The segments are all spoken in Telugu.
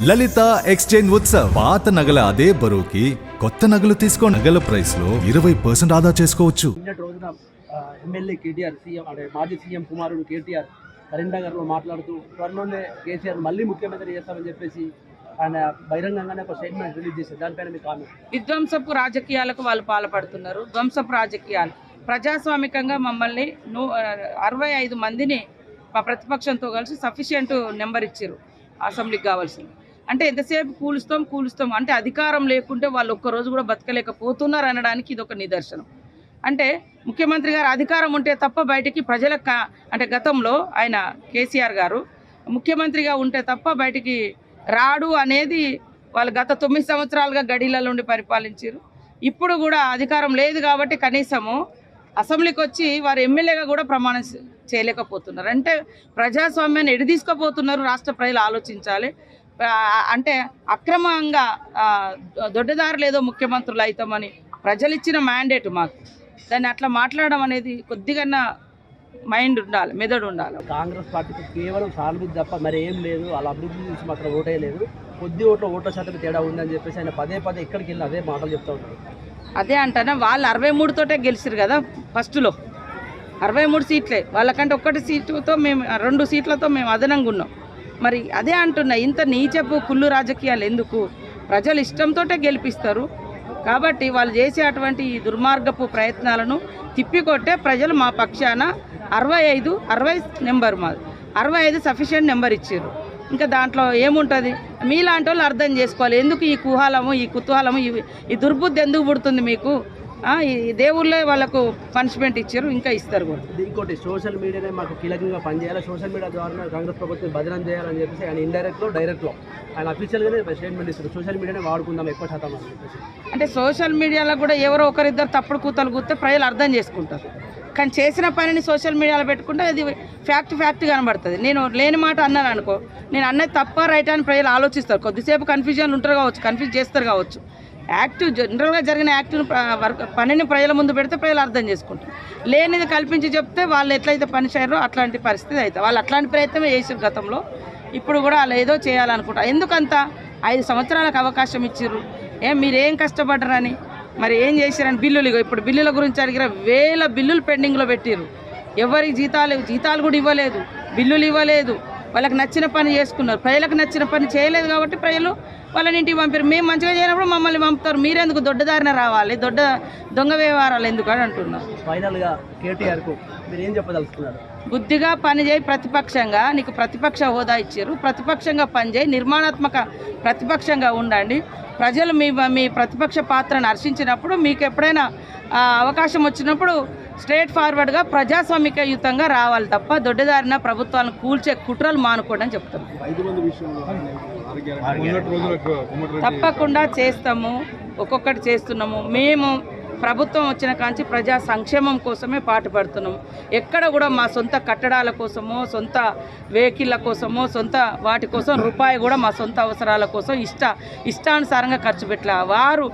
లలిత ఎక్స్చేంజ్ ఉత్సవ్. పాత నగల అదే బరువుకి కొత్త నగలు తీసుకో. నగల ప్రైస్ లో 20% ఆదా చేసుకోవచ్చు. నిన్నటి రోజున ఎమ్మెల్యే కేటీఆర్ సీఎం అంటే మాజీ సీఎం కుమారుడు కేటీఆర్ కరీంనగర్లో మాట్లాడుతూ త్వరలోనే కేసీఆర్ మళ్ళీ ముఖ్యమంత్రి చేస్తామని చెప్పేసి ఆయన బహిరంగంగానే ఒక స్టేట్మెంట్ రిలీజ్ చేశారు. దానిపైన మీ కామెంట్. విధ్వంసపు రాజకీయాలకు వాళ్ళు పాల్పడుతున్నారు. ధ్వంసపు రాజకీయాలు. ప్రజాస్వామికంగా మమ్మల్ని 65 మందిని మా ప్రతిపక్షంతో కలిసి సఫిషియంట్ నెంబర్ ఇచ్చారు అసెంబ్లీకి కావాల్సింది. అంటే ఎంతసేపు కూలుస్తాం అంటే అధికారం లేకుంటే వాళ్ళు ఒక్కరోజు కూడా బతకలేకపోతున్నారు అనడానికి ఇది ఒక నిదర్శనం. అంటే ముఖ్యమంత్రి గారు అధికారం ఉంటే తప్ప బయటికి ప్రజలకు అంటే గతంలో ఆయన కేసీఆర్ గారు ముఖ్యమంత్రిగా ఉంటే తప్ప బయటికి రాడు అనేది వాళ్ళు గత 9 సంవత్సరాలుగా గడిలలో ఉండి పరిపాలించారు. ఇప్పుడు కూడా అధికారం లేదు కాబట్టి కనీసము అసెంబ్లీకి వచ్చి వారు ఎమ్మెల్యేగా కూడా ప్రమాణం చేయలేకపోతున్నారు. అంటే ప్రజాస్వామ్యాన్ని ఎడి తీసుకుపోతున్నారు. రాష్ట్ర ప్రజలు ఆలోచించాలి. అంటే అక్రమంగా దొడ్డదారులు ఏదో ముఖ్యమంత్రులు అవుతామని ప్రజలు ఇచ్చిన మ్యాండేట్ మాకు. దాన్ని అట్లా మాట్లాడడం అనేది కొద్దిగా మైండ్ ఉండాలి, మెదడు ఉండాలి. కాంగ్రెస్ పార్టీకి కేవలం సానుభూతి తప్ప మరి ఏం లేదు. వాళ్ళ అభివృద్ధి చూసి మాత్రం ఓటేయలేదు. కొద్ది ఓట్ల శాతం తేడా ఉందని చెప్పేసి ఆయన పదే ఇక్కడికి వెళ్ళి అదే మాటలు చెప్తా ఉంటారు. అదే అంటారా, వాళ్ళు 63 తోటే గెలిచారు కదా. ఫస్ట్లో 63 సీట్లే. వాళ్ళకంటే 1 సీటుతో మేము 2 సీట్లతో మేము అదనంగా ఉన్నాం. మరి అదే అంటున్నా, ఇంత నీచపు కుళ్ళు రాజకీయాలు ఎందుకు? ప్రజలు ఇష్టంతో గెలిపిస్తారు కాబట్టి వాళ్ళు చేసే అటువంటి దుర్మార్గపు ప్రయత్నాలను తిప్పికొట్టే ప్రజలు మా పక్షాన 60 నెంబర్ మాది 65 సఫిషియెంట్ నెంబర్ ఇచ్చారు. ఇంకా దాంట్లో ఏముంటుంది? మీలాంటి వాళ్ళు అర్థం చేసుకోవాలి. ఎందుకు ఈ కుహాలము, ఈ కుతూహలము, ఈ దుర్బుద్ధి ఎందుకు పుడుతుంది మీకు? ఈ దేవుళ్ళే వాళ్ళకు పనిష్మెంట్ ఇచ్చారు, ఇంకా ఇస్తారు కూడా. ఇంకోటి, సోషల్ మీడియానే మాకు కీలకంగా పనిచేయాలి. సోషల్ మీడియా ద్వారా కాంగ్రెస్ ప్రభుత్వం బదనం చేయాలని చెప్పేసి ఆయన ఇండైరెక్ట్లో డైరెక్ట్లో ఆయన అఫీషియల్గానే స్టేట్మెంట్ ఇస్తారు. సోషల్ మీడియానే వాడుకుందాం ఎక్కువ శాతం అని చెప్పేసి. అంటే సోషల్ మీడియాలో కూడా ఎవరో ఒకరిద్దరు తప్పుడు కూతలు కూస్తే ప్రజలు అర్థం చేసుకుంటారు. కానీ చేసిన పనిని సోషల్ మీడియాలో పెట్టుకుంటే అది ఫ్యాక్ట్ కనబడుతుంది. నేను లేని మాట అన్నాను అనుకో, నేను అన్నది తప్ప రైట్ అని ప్రజలు ఆలోచిస్తారు. కొద్దిసేపు కన్ఫ్యూజన్ ఉంటారు కావచ్చు, కన్ఫ్యూజ్ చేస్తారు కావచ్చు. యాక్ట్ జనరల్గా జరిగిన యాక్ట్ను పనిని ప్రజల ముందు పెడితే ప్రజలు అర్థం చేసుకుంటారు. లేనిది కల్పించి చెప్తే వాళ్ళు ఎట్లయితే పని చేయారో అట్లాంటి పరిస్థితి అవుతుంది. వాళ్ళు అట్లాంటి ప్రయత్నమే చేసారు గతంలో. ఇప్పుడు కూడా వాళ్ళు ఏదో చేయాలనుకుంటారు. ఎందుకంత 5 సంవత్సరాలకు అవకాశం ఇచ్చారు. మీరేం కష్టపడ్డరని, మరి ఏం చేశారని బిల్లులు. ఇప్పుడు బిల్లుల గురించి అడిగిన 1000 బిల్లులు పెండింగ్లో పెట్టారు. ఎవరికి జీతాలు కూడా ఇవ్వలేదు, బిల్లులు ఇవ్వలేదు. వాళ్ళకి నచ్చిన పని చేసుకున్నారు. ప్రజలకు నచ్చిన పని చేయలేదు కాబట్టి ప్రజలు వాళ్ళని ఇంటికి పంపారు. మేము మంచిగా చేయనప్పుడు మమ్మల్ని పంపుతారు. మీరెందుకు దొడ్డదారిన రావాలి, దొంగ వ్యవహారాలు ఎందుకు అని అంటున్నారు. ఫైనల్గా కేటీఆర్కు మీరు ఏం చెప్పదలుచుకున్నారు? బుద్ధిగా పనిచేయి. ప్రతిపక్షంగా నీకు ప్రతిపక్ష హోదా ఇచ్చారు. ప్రతిపక్షంగా పనిచేయి, నిర్మాణాత్మక ప్రతిపక్షంగా ఉండండి. ప్రజలు మీ ప్రతిపక్ష పాత్రను హర్షించినప్పుడు మీకు ఎప్పుడైనా అవకాశం వచ్చినప్పుడు స్ట్రేట్ ఫార్వర్డ్గా ప్రజాస్వామికయుతంగా రావాలి తప్ప దొడ్డదారిన ప్రభుత్వాలను కూల్చే కుట్రలు మానుకోండి అని చెప్తాను. తప్పకుండా చేస్తాము, ఒక్కొక్కటి చేస్తున్నాము. మేము ప్రభుత్వం వచ్చిన కాంచి ప్రజా సంక్షేమం కోసమే పాటుపడుతున్నాము. ఎక్కడ కూడా మా సొంత కట్టడాల కోసమో, సొంత వెహికల్ల కోసమో, సొంత వాటి కోసం రూపాయి కూడా మా సొంత అవసరాల కోసం ఇష్టానుసారంగా ఖర్చు పెట్టలే. వారు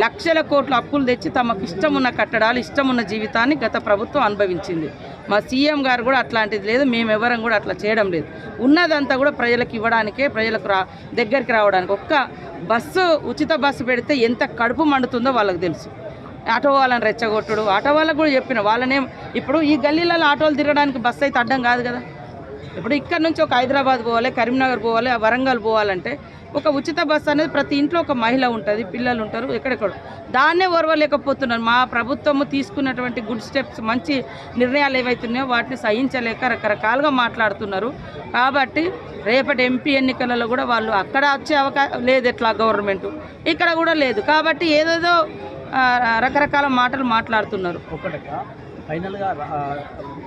లక్షల కోట్ల అప్పులు తెచ్చి తమకు ఇష్టమున్న కట్టడాలు, ఇష్టమున్న జీవితాన్ని గత ప్రభుత్వం అనుభవించింది. మా సీఎం గారు కూడా అట్లాంటిది లేదు. మేమెవరం కూడా అట్లా చేయడం లేదు. ఉన్నదంతా కూడా ప్రజలకు ఇవ్వడానికే, ప్రజలకు దగ్గరికి రావడానికి. ఒక్క బస్సు, ఉచిత బస్సు పెడితే ఎంత కడుపు మండుతుందో వాళ్ళకి తెలుసు. ఆటో వాళ్ళని రెచ్చగొట్టుడు, ఆటో వాళ్ళకు కూడా చెప్పిన వాళ్ళనే. ఇప్పుడు ఈ గల్లీలలో ఆటోలు తిరగడానికి బస్సు అయితే అడ్డం కాదు కదా. ఇప్పుడు ఇక్కడ నుంచి ఒక హైదరాబాద్ పోవాలి, కరీంనగర్ పోవాలి, వరంగల్ పోవాలంటే ఒక ఉచిత బస్సు అనేది ప్రతి ఇంట్లో ఒక మహిళ ఉంటుంది, పిల్లలు ఉంటారు, ఎక్కడెక్కడ. దాన్నే ఓర్వలేకపోతున్నారు. మా ప్రభుత్వము తీసుకున్నటువంటి గుడ్ స్టెప్స్, మంచి నిర్ణయాలు ఏవైతున్నాయో వాటిని సహించలేక రకరకాలుగా మాట్లాడుతున్నారు. కాబట్టి రేపటి ఎంపీ ఎన్నికలలో కూడా వాళ్ళు అక్కడ వచ్చే అవకాశం లేదు. ఎట్లా గవర్నమెంట్ ఇక్కడ కూడా లేదు. కాబట్టి ఏదేదో రకరకాల మాటలు మాట్లాడుతున్నారు. ఒకటిగా ఫైనల్గా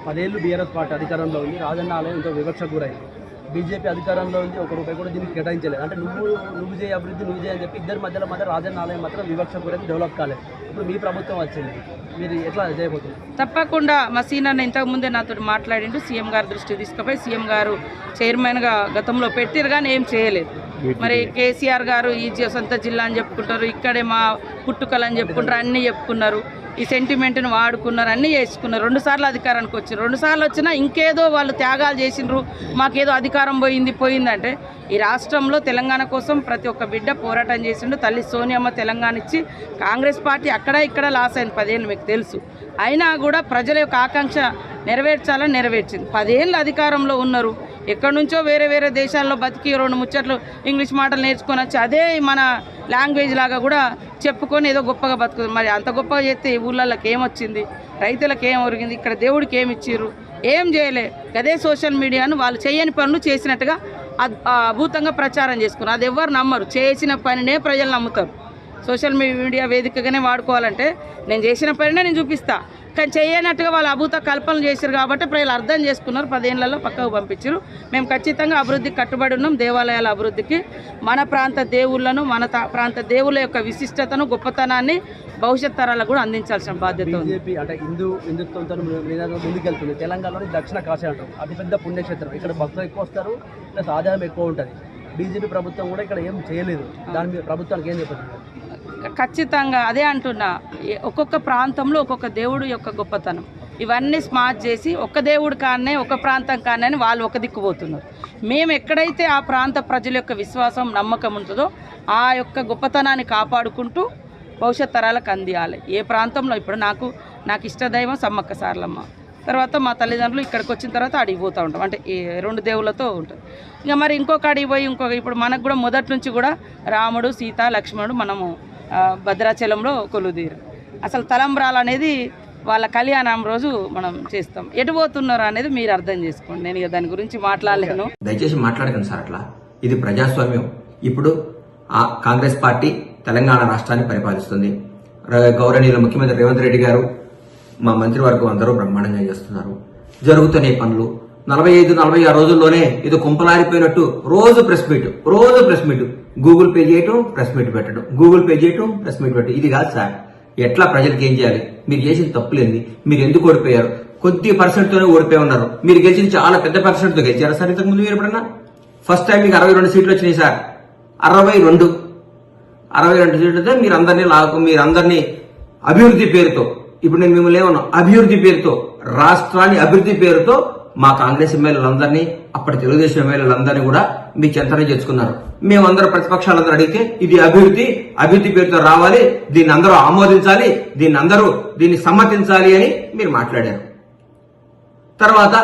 10 ఏళ్ళు బీఆర్ఎస్ పార్టీ అధికారంలో ఉంది. రాజన్న ఆలయం ఇంకో వివక్షకు గురైంది. బీజేపీ అధికారంలో ఉంది, ₹1 కూడా దీనికి కేటాయించలేదు. అంటే నువ్వు చేయ అభివృద్ధి, నువ్వు చేయ అని చెప్పి ఇద్దరి మధ్య రాజన్న ఆలయం మాత్రం వివక్షకు గురైంది, డెవలప్ కాలేదు. ఇప్పుడు మీ ప్రభుత్వం వచ్చింది, మీరు ఎట్లా చేయబోతుంది? తప్పకుండా మా సీనియర్ ఇంతకుముందే నాతో మాట్లాడిండు. సీఎం గారి దృష్టి తీసుకుపోయి సీఎం గారు చైర్మన్గా గతంలో పెట్టారు కానీ ఏం చేయలేదు. మరి కేసీఆర్ గారు ఈ సొంత జిల్లా అని చెప్పుకుంటారు, ఇక్కడే మా పుట్టుకలు అని చెప్పుకుంటారు, అన్నీ చెప్పుకున్నారు. ఈ సెంటిమెంట్ని వాడుకున్నారు, అన్నీ చేసుకున్నారు. 2 సార్లు అధికారానికి వచ్చారు. 2 సార్లు వచ్చినా ఇంకేదో వాళ్ళు త్యాగాలు చేసిండ్రు, మాకేదో అధికారం పోయిందంటే ఈ రాష్ట్రంలో తెలంగాణ కోసం ప్రతి ఒక్క బిడ్డ పోరాటం చేసిండు. తల్లి సోనియమ్మ తెలంగాణ ఇచ్చి కాంగ్రెస్ పార్టీ అక్కడ ఇక్కడ లాస్ అయింది 10 ఏళ్ళు, మీకు తెలుసు. అయినా కూడా ప్రజల యొక్క ఆకాంక్ష నెరవేర్చాలని నెరవేర్చింది. 10 ఏళ్ళు అధికారంలో ఉన్నారు. ఎక్కడి నుంచో వేరే దేశాల్లో బతికి 2 ముచ్చట్లు ఇంగ్లీష్ మాటలు నేర్చుకొని వచ్చి అదే మన లాంగ్వేజ్ లాగా కూడా చెప్పుకొని ఏదో గొప్పగా బతుకుతుంది. మరి అంత గొప్పగా చేస్తే ఈ ఊళ్ళకి ఏమొచ్చింది, రైతులకు ఏం ఒరిగింది, ఇక్కడ దేవుడికి ఏమి ఇచ్చిర్రు, ఏం చేయలే. అదే సోషల్ మీడియాను వాళ్ళు చేయని పనులు చేసినట్టుగా అద్భుతంగా ప్రచారం చేసుకున్నారు. అది ఎవరు నమ్మరు. చేసిన పనినే ప్రజలు నమ్ముతారు. సోషల్ మీడియా వేదికగానే వాడుకోవాలంటే నేను చేసిన పనినే నేను చూపిస్తా, కానీ చేయనట్టుగా వాళ్ళు అభూత కల్పనలు చేశారు కాబట్టి ప్రజలు అర్థం చేసుకున్నారు. 10 ఏళ్లలో పక్కకు పంపించారు. మేము ఖచ్చితంగా అభివృద్ధికి కట్టుబడి ఉన్నాం. దేవాలయాల అభివృద్ధికి, మన ప్రాంత దేవుళ్లను, మన ప్రాంత దేవుళ్ళ యొక్క విశిష్టతను, గొప్పతనాన్ని భవిష్యత్ తరాలకు కూడా అందించాల్సిన బాధ్యత ఉంది. బీజేపీ అంటే హిందుత్వంతో ముందుకెళ్తుంది. తెలంగాణలోని దక్షిణ కాశీ అంటారు, అతిపెద్ద పుణ్యక్షేత్రం. ఇక్కడ భక్తులు ఎక్కువ వస్తారు, ప్లస్ ఆదాయం ఎక్కువ ఉంటుంది. బీజేపీ ప్రభుత్వం కూడా ఇక్కడ ఏం చేయలేదు. దాని మీద ప్రభుత్వానికి ఏం చెప్పారు? ఖచ్చితంగా అదే అంటున్నా, ఒక్కొక్క ప్రాంతంలో ఒక్కొక్క దేవుడు యొక్క గొప్పతనం ఇవన్నీ స్మార్ట్ చేసి ఒక్క దేవుడు కానే ఒక ప్రాంతం కానే అని వాళ్ళు ఒక దిక్కుపోతున్నారు. మేము ఎక్కడైతే ఆ ప్రాంత ప్రజల యొక్క విశ్వాసం నమ్మకం ఉంటుందో ఆ యొక్క గొప్పతనాన్ని కాపాడుకుంటూ భవిష్యత్ తరాలకు అందియాలి. ఏ ప్రాంతంలో ఇప్పుడు నాకు ఇష్టదైవం సమ్మక్క సారలమ్మ, తర్వాత మా తల్లిదండ్రులు ఇక్కడికి వచ్చిన తర్వాత అడిగి పోతూ ఉంటాం, అంటే ఈ 2 దేవుళ్ళతో ఉంటుంది. ఇంకా మరి ఇంకొక అడిగి పోయి ఇప్పుడు మనకు కూడా మొదటి నుంచి కూడా రాముడు, సీత, లక్ష్మణుడు మనము భద్రాచలంలో కొలుదీరు. అసలు తలంబ్రాలు అనేది వాళ్ళ కళ్యాణం రోజు మనం చేస్తాం. ఎటు పోతున్నారు అనేది మీరు అర్థం చేసుకోండి. నేను దాని గురించి మాట్లాడలేను. దయచేసి మాట్లాడకండి సార్ అట్లా. ఇది ప్రజాస్వామ్యం. ఇప్పుడు ఆ కాంగ్రెస్ పార్టీ తెలంగాణ రాష్ట్రాన్ని పరిపాలిస్తుంది. గౌరవనీయులు ముఖ్యమంత్రి రేవంత్ రెడ్డి గారు, మా మంత్రివర్గం అందరూ బ్రహ్మాండంగా చేస్తున్నారు. జరుగుతున్న పనులు 45-46 రోజుల్లోనే ఇది కుంపలారిపోయినట్టు రోజు ప్రెస్ మీట్, గూగుల్ పే చేయటం, ప్రెస్ మీట్ పెట్టడం, గూగుల్ పే చేయటం, ప్రెస్ మీట్ పెట్టడం. ఇది కాదు సార్. ఎట్లా ప్రజలకు ఏం చేయాలి, మీరు చేసిన తప్పులేంది, మీరు ఎందుకు ఓడిపోయారు, కొద్ది పర్సెంట్తోనే ఓడిపోయి ఉన్నారు. మీరు గెలిచిన చాలా పెద్ద పర్సెంట్తో గెలిచారా సార్ ఇంతకు ముందు? మీరు ఎప్పుడన్నా ఫస్ట్ టైం మీకు 62 సీట్లు వచ్చినాయి సార్. 62 సీట్లతో మీరందరినీ అభివృద్ధి పేరుతో, ఇప్పుడు నేను మిమ్మల్ని ఏమన్నా అభివృద్ధి పేరుతో, రాష్ట్రాన్ని అభివృద్ధి పేరుతో మా కాంగ్రెస్ ఎమ్మెల్యేలందరినీ, అప్పటి తెలుగుదేశం ఎమ్మెల్యేలందరినీ కూడా మీ చెంతనే చేసుకున్నారు. మేమందరూ ప్రతిపక్షాలందరూ అడిగితే ఇది అభివృద్ధి పేరుతో రావాలి, దీన్ని అందరూ ఆమోదించాలి, దీన్ని సమ్మతించాలి అని మీరు మాట్లాడారు. తర్వాత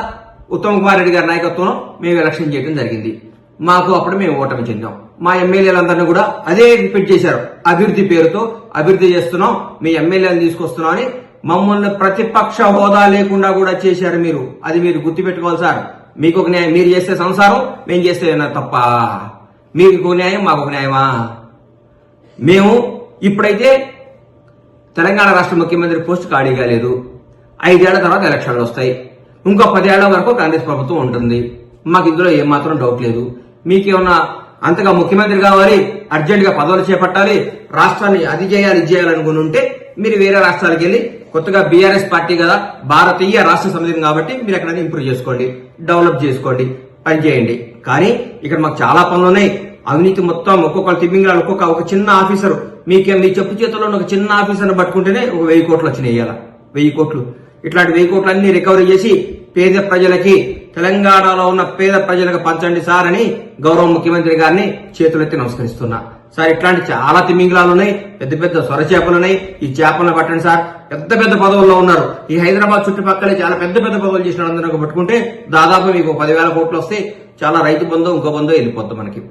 ఉత్తమ్ కుమార్ రెడ్డి గారి నాయకత్వంలో మేము ఎలక్షన్ చేయడం జరిగింది. మాకు అప్పుడు మేము ఓటమి చెందాం. మా ఎమ్మెల్యేలందరినీ కూడా అదే రిపీట్ చేశారు, అభివృద్ధి పేరుతో అభివృద్ధి చేస్తున్నాం, మీ ఎమ్మెల్యేలను తీసుకొస్తున్నాం అని మమ్మల్ని ప్రతిపక్ష హోదా లేకుండా కూడా చేశారు. అది మీరు గుర్తుపెట్టుకోవాలి సార్. మీకు ఒక న్యాయం, మీరు చేస్తే సంసారం, మేము చేస్తే తప్ప. మీకు ఒక న్యాయం, మాకు ఒక న్యాయమా? మేము ఇప్పుడైతే తెలంగాణ రాష్ట్ర ముఖ్యమంత్రి పోస్ట్ ఖాళీగా లేదు. 5 ఏళ్ల తర్వాత ఎలక్షన్లు వస్తాయి. ఇంకో 10 ఏళ్ల వరకు కాంగ్రెస్ ప్రభుత్వం ఉంటుంది. మాకు ఇందులో ఏమాత్రం డౌట్ లేదు. మీకేమన్నా అంతగా ముఖ్యమంత్రి కావాలి, అర్జెంట్ గా పదవులు చేపట్టాలి, రాష్ట్రాన్ని అది చేయాలి ఇది చేయాలనుకుని ఉంటే మీరు వేరే రాష్ట్రాలకు వెళ్ళి, కొత్తగా బీఆర్ఎస్ పార్టీ కదా, భారతీయ రాష్ట్ర సమితి కాబట్టి మీరు ఎక్కడైనా ఇంప్రూవ్ చేసుకోండి, డెవలప్ చేసుకోండి, పని చేయండి. కానీ ఇక్కడ మాకు చాలా పనులు ఉన్నాయి. అవినీతి మొత్తం ఒక్కొక్కరు తిమ్మింగ్రాలు, ఒక చిన్న ఆఫీసర్ మీ చెప్పు చేతుల్లో ఒక చిన్న ఆఫీసర్ని పట్టుకుంటేనే ఒక 1000 కోట్లు వచ్చినాయి. ఇవాళ 1000 కోట్లు. ఇట్లాంటి 1000 కోట్లు అన్ని రికవరీ చేసి పేద ప్రజలకి, తెలంగాణలో ఉన్న పేద ప్రజలకు పంచండి సార్ అని గౌరవ ముఖ్యమంత్రి గారిని చేతులెత్తి నమస్కరిస్తున్నా. సార్ ఇట్లాంటి చాలా తిమ్మింగ్లాలు ఉన్నాయి, పెద్ద సొర చేపలున్నాయి. ఈ చేపలను పట్టండి సార్. పెద్ద పదవుల్లో ఉన్నారు. ఈ హైదరాబాద్ చుట్టుపక్కల చాలా పెద్ద పదవులు చేసిన అందరూ పట్టుకుంటే దాదాపు మీకు 10,000 కోట్లు వస్తే చాలా రైతు బంధు, ఇంకో బంధు వెళ్ళిపోద్ది మనకి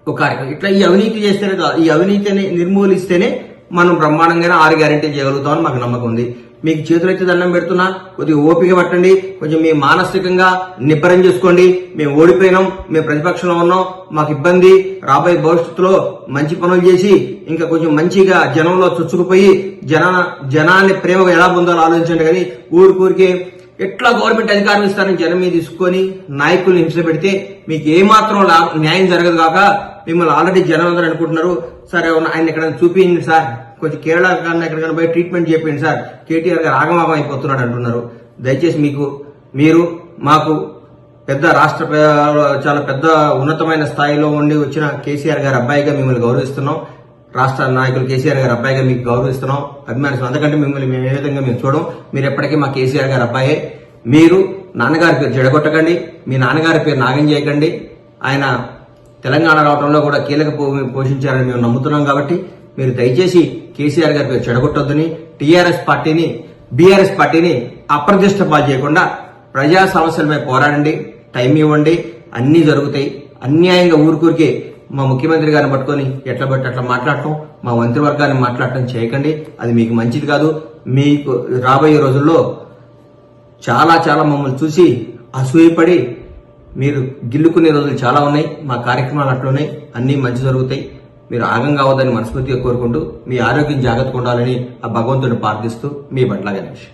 ఒక కార్యక్రమం. ఇట్లా ఈ అవినీతి చేస్తేనే, ఈ అవినీతిని నిర్మూలిస్తేనే మనం బ్రహ్మాండంగానే 6 గ్యారెంటీలు చేయగలుగుతామని మాకు నమ్మకం ఉంది. మీకు చేతులైతే దండం పెడుతున్నా, కొద్దిగా ఓపిక పట్టండి, కొంచెం మీ మానసికంగా నిబ్బరం చేసుకోండి. మేము ఓడిపోయినాం, మేము ప్రతిపక్షంలో ఉన్నాం, మాకు ఇబ్బంది. రాబోయే భవిష్యత్తులో మంచి పనులు చేసి ఇంకా కొంచెం మంచిగా జనంలో చొచ్చుకుపోయి జనాన్ని ప్రేమగా ఎలా పొందాలో ఆలోచించండి. కానీ ఊరికే ఎట్లా గవర్నమెంట్ అధికారం ఇస్తారని జనం మీద తీసుకొని నాయకుల్ని హింస పెడితే మీకు ఏమాత్రం న్యాయం జరగదు కాక మిమ్మల్ని ఆల్రెడీ జనం అందరూ అనుకుంటున్నారు. సరే ఆయన ఎక్కడైనా చూపించండి సార్, కొంచెం కేరళ కన్నా ఎక్కడికైనా పోయి ట్రీట్మెంట్ చేయండి సార్, కేటీఆర్ గారు ఆగమాగం అయిపోతున్నాడు అంటున్నారు. దయచేసి మీరు మాకు పెద్ద రాష్ట్ర చాలా పెద్ద ఉన్నతమైన స్థాయిలో ఉండి వచ్చిన కేసీఆర్ గారి అబ్బాయిగా మిమ్మల్ని గౌరవిస్తున్నాం. రాష్ట్ర నాయకులు కేసీఆర్ గారి అబ్బాయిగా మీకు గౌరవిస్తున్నాం, అభిమానిస్తున్నాం. అందుకంటే మిమ్మల్ని మేము ఏ విధంగా మేము చూడం. మీరు ఎప్పటికీ మా కేసీఆర్ గారి అబ్బాయే. మీరు నాన్నగారి పేరు చెడగొట్టకండి, మీ నాన్నగారి పేరు నాగం చేయకండి. ఆయన తెలంగాణ రావడంలో కూడా కీలక పోషించారని మేము నమ్ముతున్నాం. కాబట్టి మీరు దయచేసి కేసీఆర్ గారి పేరు చెడగొట్టొద్దని, బీఆర్ఎస్ పార్టీని అప్రతిష్ట పాలు చేయకుండా ప్రజా సమస్యలపై పోరాడండి, టైం ఇవ్వండి, అన్నీ జరుగుతాయి. అన్యాయంగా ఊరికే మా ముఖ్యమంత్రి గారిని పట్టుకొని ఎట్లా బట్టి అట్లా మాట్లాడటం, మా మంత్రివర్గాన్ని మాట్లాడటం చేయకండి. అది మీకు మంచిది కాదు. మీకు రాబోయే రోజుల్లో చాలా చాలా మమ్మల్ని చూసి అసూయపడి మీరు గిల్లుకునే రోజులు చాలా ఉన్నాయి. మా కార్యక్రమాలు అట్లున్నాయి, అన్నీ మంచి జరుగుతాయి. మీరు ఆగం కావద్దని మనస్ఫూర్తిగా కోరుకుంటూ మీ ఆరోగ్యం జాగ్రత్తగా ఉండాలని ఆ భగవంతుడిని ప్రార్థిస్తూ మీ బట్ల గణేష్.